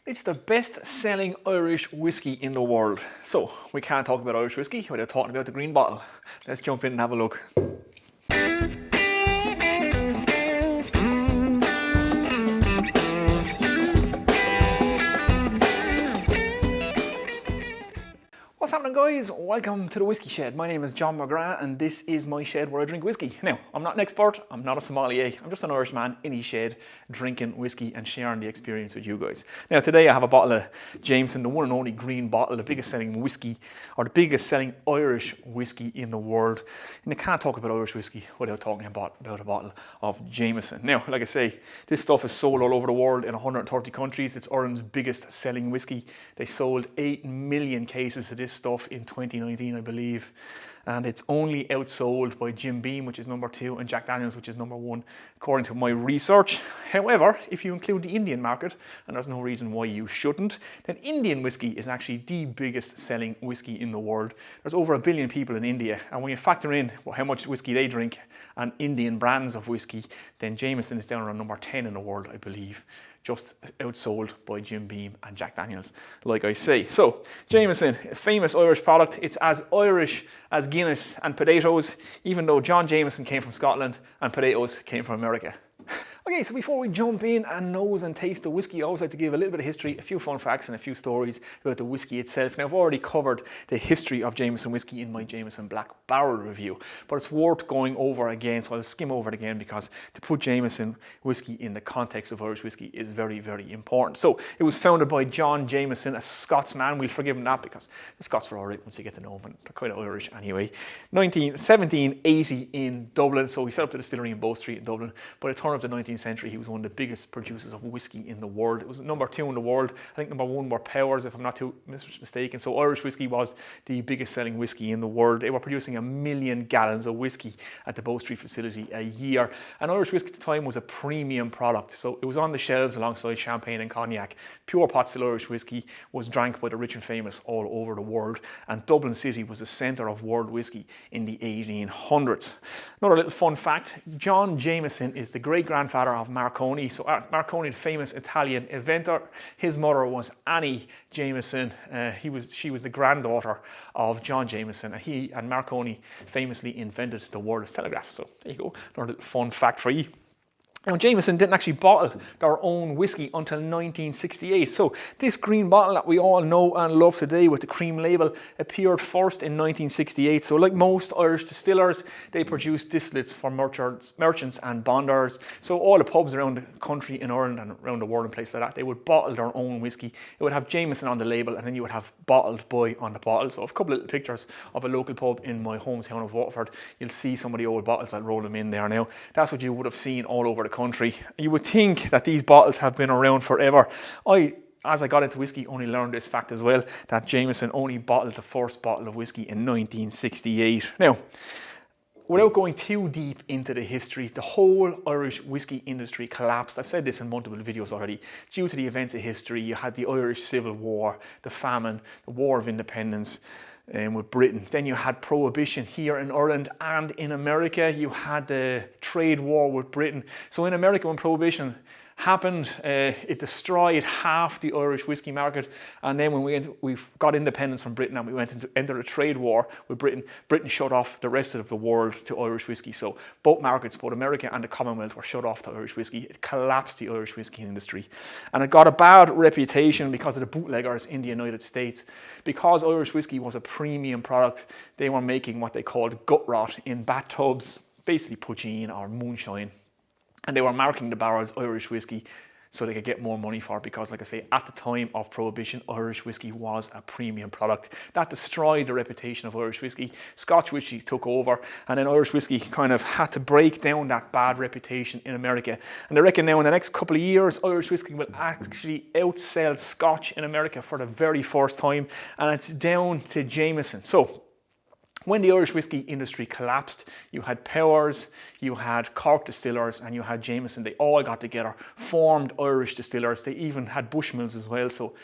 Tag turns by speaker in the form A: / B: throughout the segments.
A: It's the best-selling Irish whiskey in the world. So, we can't talk about Irish whiskey without talking about the green bottle. Let's jump in and have a look. What's happening, guys? Welcome to the Whiskey Shed. My name is John McGrath and this is my shed where I drink whiskey. Now, I'm not an expert, I'm not a sommelier, I'm just an Irishman in his shed drinking whiskey and sharing the experience with you guys. Now, today I have a bottle of Jameson, the one and only green bottle, the biggest selling whiskey, or the biggest selling Irish whiskey in the world. And you can't talk about Irish whiskey without talking about a bottle of Jameson. Now, like I say, this stuff is sold all over the world in 130 countries. It's Ireland's biggest selling whiskey. They sold 8 million cases of this stuff in 2019, I believe, and it's only outsold by Jim Beam, which is number 2, and Jack Daniels, which is number 1, according to my research. However, if you include the Indian market, and there's no reason why you shouldn't, then Indian whiskey is actually the biggest selling whiskey in the world. There's over 1 billion people in India, and when you factor in how much whiskey they drink and Indian brands of whiskey, then Jameson is down around number 10 in the world, I believe, just outsold by Jim Beam and Jack Daniels, like I say. So, Jameson, a famous Irish product. It's as Irish as Guinness and potatoes, even though John Jameson came from Scotland and potatoes came from America. Okay, so before we jump in and nose and taste the whiskey, I always like to give a little bit of history, a few fun facts and a few stories about the whiskey itself. Now, I've already covered the history of Jameson whiskey in my Jameson Black Barrel review, but it's worth going over again, so I'll skim over it again because to put Jameson whiskey in the context of Irish whiskey is very, very important. So, it was founded by John Jameson, a Scotsman. We'll forgive him that because the Scots are alright once you get to know them, they're kind of Irish anyway. 1780 in Dublin, so he set up the distillery in Bow Street in Dublin. By the turn of the 19th century, he was one of the biggest producers of whiskey in the world. It was number 2 in the world. I think number 1 were Powers, if I'm not too mistaken. So Irish whiskey was the biggest selling whiskey in the world. They were producing 1 million gallons of whiskey at the Bow Street facility a year. And Irish whiskey at the time was a premium product. So it was on the shelves alongside champagne and cognac. Pure pot still Irish whiskey was drank by the rich and famous all over the world. And Dublin City was the centre of world whiskey in the 1800s. Another little fun fact, John Jameson is the great-grandfather of Marconi. So Marconi, the famous Italian inventor, his mother was Annie Jameson. She was the granddaughter of John Jameson, and he and Marconi famously invented the wireless telegraph. So there you go, another little fun fact for you. Now, Jameson didn't actually bottle their own whiskey until 1968. So this green bottle that we all know and love today with the cream label appeared first in 1968. So like most Irish distillers, they produce distillates for merchants and bonders. So all the pubs around the country in Ireland and around the world and places like that, they would bottle their own whiskey. It would have Jameson on the label and then you would have bottled by on the bottle. So I have a couple of little pictures of a local pub in my hometown of Waterford. You'll see some of the old bottles. I'll roll them in there now. That's what you would have seen all over the country. You would think that these bottles have been around forever. As I got into whiskey, only learned this fact as well, that Jameson only bottled the first bottle of whiskey in 1968. Now, without going too deep into the history, the whole Irish whiskey industry collapsed. I've said this in multiple videos already. Due to the events of history, you had the Irish Civil War, the famine, the War of Independence, with Britain. Then you had Prohibition here in Ireland and in America. You had the trade war with Britain. So in America, when Prohibition happened, it destroyed half the Irish whiskey market. And then when we got independence from Britain and we went into entered a trade war with Britain, Britain shut off the rest of the world to Irish whiskey. So both markets, both America and the Commonwealth, were shut off to Irish whiskey. It collapsed the Irish whiskey industry. And it got a bad reputation because of the bootleggers in the United States. Because Irish whiskey was a premium product, they were making what they called gut rot in bathtubs, basically poutine or moonshine. And they were marking the barrels Irish whiskey so they could get more money for it because, like I say, at the time of Prohibition, Irish whiskey was a premium product. That destroyed the reputation of Irish whiskey. Scotch whiskey took over, and then Irish whiskey kind of had to break down that bad reputation in America. And I reckon now in the next couple of years, Irish whiskey will actually outsell Scotch in America for the very first time, and it's down to Jameson. So, when the Irish whiskey industry collapsed, you had Powers, you had Cork distillers, and you had Jameson. They all got together, formed Irish distillers. They even had Bushmills as well. So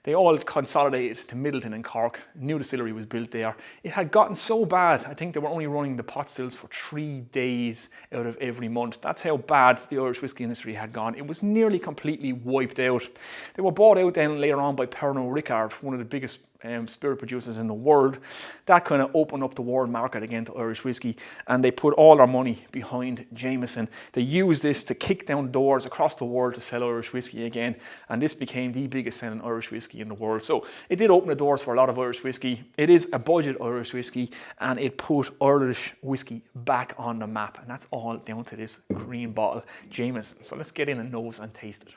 A: They all consolidated to Middleton and Cork. A new distillery was built there. It had gotten so bad, I think they were only running the pot stills for 3 days out of every month. That's how bad the Irish whiskey industry had gone. It was nearly completely wiped out. They were bought out then later on by Pernod Ricard, one of the biggest spirit producers in the world. That kind of opened up the world market again to Irish whiskey, and they put all their money behind Jameson. They used this to kick down doors across the world to sell Irish whiskey again, and this became the biggest selling Irish whiskey in the world. So it did open the doors for a lot of Irish whiskey. It is a budget Irish whiskey, and it put Irish whiskey back on the map, and that's all down to this green bottle Jameson. So let's get in and nose and taste it.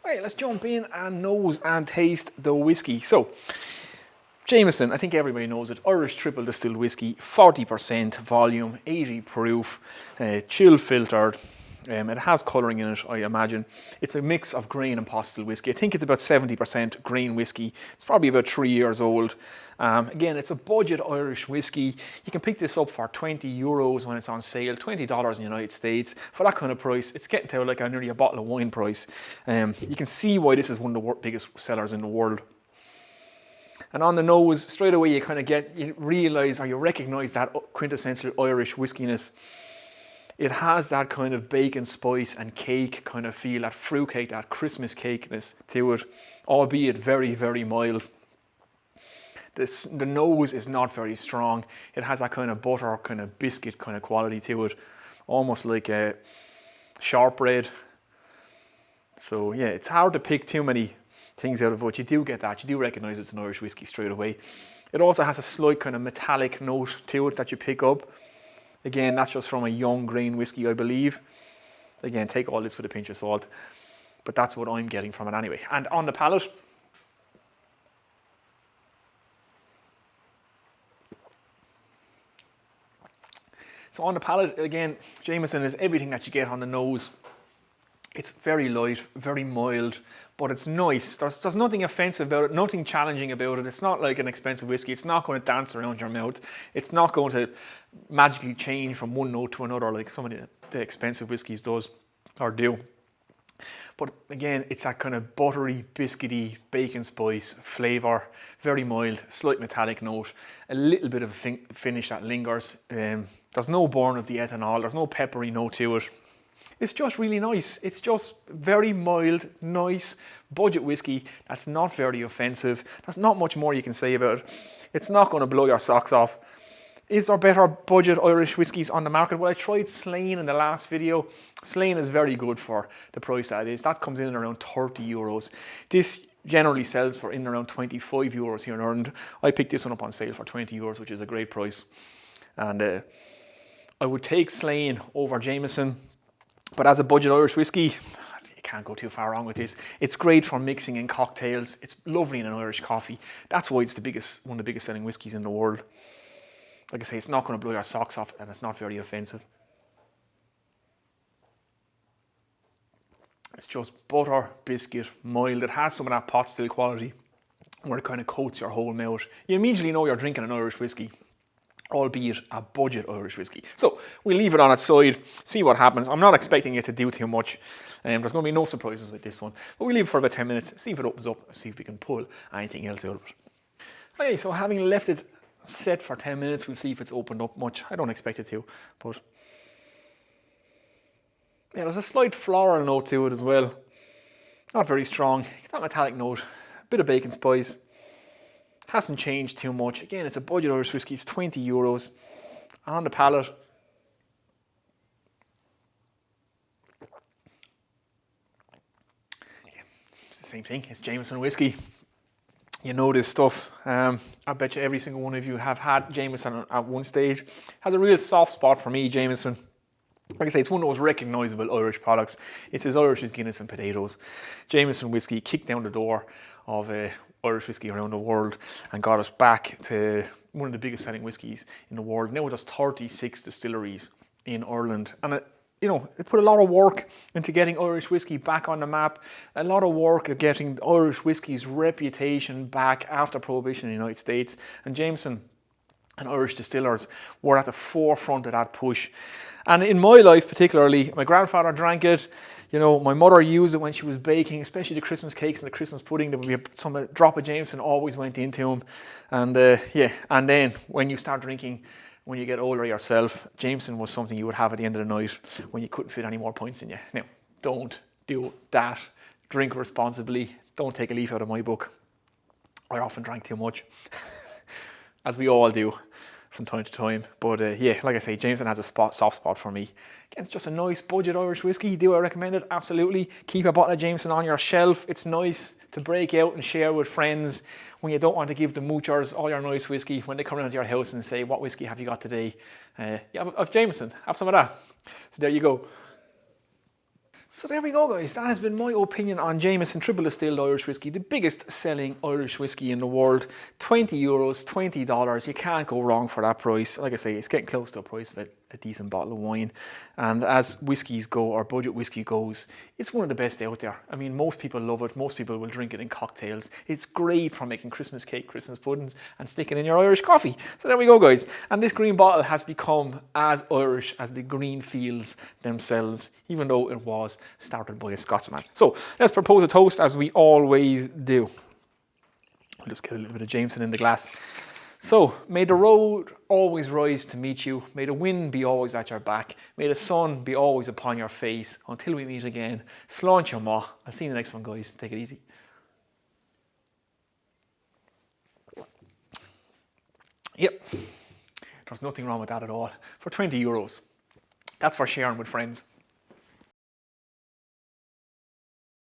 A: Right, let's jump in and nose and taste the whiskey. So, Jameson, I think everybody knows it. Irish triple distilled whiskey, 40% volume, 80 proof, chill filtered. It has colouring in it, I imagine. It's a mix of grain and pot still whiskey. I think it's about 70% grain whiskey. It's probably about 3 years old. Again, it's a budget Irish whiskey. You can pick this up for €20 when it's on sale, $20 in the United States. For that kind of price, it's getting to like nearly a bottle of wine price. You can see why this is one of the biggest sellers in the world. And on the nose, straight away you realise or you recognise that quintessential Irish whiskiness. It has that kind of bacon spice and cake kind of feel, that fruit cake, that Christmas cakeness to it, albeit very, very mild. The nose is not very strong. It has that kind of butter, kind of biscuit kind of quality to it, almost like a shortbread. So yeah, it's hard to pick too many things out of it. You do get that. You do recognise it's an Irish whiskey straight away. It also has a slight kind of metallic note to it that you pick up. Again, that's just from a young grain whiskey, I believe. Again, take all this with a pinch of salt. But that's what I'm getting from it anyway. And on the palate, again, Jameson is everything that you get on the nose. It's very light, very mild, but it's nice. There's nothing offensive about it, nothing challenging about it. It's not like an expensive whiskey. It's not going to dance around your mouth. It's not going to magically change from one note to another like some of the expensive whiskies does or do. But again, it's that kind of buttery, biscuity, bacon spice flavour, very mild, slight metallic note, a little bit of a finish that lingers. There's no burn of the ethanol, there's no peppery note to it. It's just really nice. It's just very mild, nice, budget whiskey that's not very offensive. There's not much more you can say about it. It's not going to blow your socks off. Is there better budget Irish whiskies on the market? Well, I tried Slane in the last video. Slane is very good for the price that it is. That comes in around €30. This generally sells for in around €25 here in Ireland. I picked this one up on sale for €20, which is a great price. And I would take Slane over Jameson. But as a budget Irish whiskey, you can't go too far wrong with this. It's great for mixing in cocktails. It's lovely in an Irish coffee. That's why it's one of the biggest selling whiskies in the world. Like I say, it's not going to blow your socks off, and it's not very offensive. It's just butter, biscuit, mild. It has some of that pot still quality where it kind of coats your whole mouth. You immediately know you're drinking an Irish whiskey, albeit a budget Irish whiskey. So we leave it on its side, see what happens. I'm not expecting it to do too much. There's going to be no surprises with this one. But we leave it for about 10 minutes, see if it opens up, see if we can pull anything else out of it. Okay, so having left it set for 10 minutes, we'll see if it's opened up much. I don't expect it to, but yeah, there's a slight floral note to it as well. Not very strong. That metallic note, a bit of bacon spice. Hasn't changed too much. Again, it's a budget Irish whiskey. It's €20. On the palate, yeah, it's the same thing. It's Jameson whiskey. You know this stuff. I bet you every single one of you have had Jameson at one stage. Has a real soft spot for me, Jameson. Like I say, it's one of those recognisable Irish products. It's as Irish as Guinness and potatoes. Jameson whiskey kicked down the door of Irish whiskey around the world and got us back to one of the biggest selling whiskies in the world. Now there's 36 distilleries in Ireland, and it put a lot of work into getting Irish whiskey back on the map, a lot of work at getting Irish whiskey's reputation back after Prohibition in the United States. And Jameson, and Irish distillers were at the forefront of that push. And in my life particularly, my grandfather drank it. You know, my mother used it when she was baking, especially the Christmas cakes and the Christmas pudding. There would be a drop of Jameson always went into them. And yeah, and then when you start drinking, when you get older yourself, Jameson was something you would have at the end of the night when you couldn't fit any more points in you. Now, don't do that. Drink responsibly. Don't take a leaf out of my book. I often drank too much, as we all do from time to time. But yeah, like I say, Jameson has a soft spot for me. Again, it's just a nice budget Irish whiskey. Do I recommend it? Absolutely. Keep a bottle of Jameson on your shelf. It's nice to break out and share with friends when you don't want to give the moochers all your nice whiskey when they come around to your house and say, what whiskey have you got today? Yeah, I've Jameson. Have some of that. So there you go. So there we go, guys. That has been my opinion on Jameson Triple Distilled Irish Whiskey, the biggest selling Irish whiskey in the world. €20, $20. You can't go wrong for that price. Like I say, it's getting close to a price of a decent bottle of wine. And as whiskies go, or budget whiskey goes, it's one of the best out there. I mean, most people love it. Most people will drink it in cocktails. It's great for making Christmas cake, Christmas puddings, and sticking in your Irish coffee. So there we go, guys. And this green bottle has become as Irish as the green fields themselves, even though it was started by a Scotsman. So let's propose a toast as we always do. I'll just get a little bit of Jameson in the glass. So, may the road always rise to meet you. May the wind be always at your back. May the sun be always upon your face. Until we meet again, sláinte your maw. I'll see you in the next one, guys. Take it easy. Yep, there's nothing wrong with that at all. For €20, that's for sharing with friends.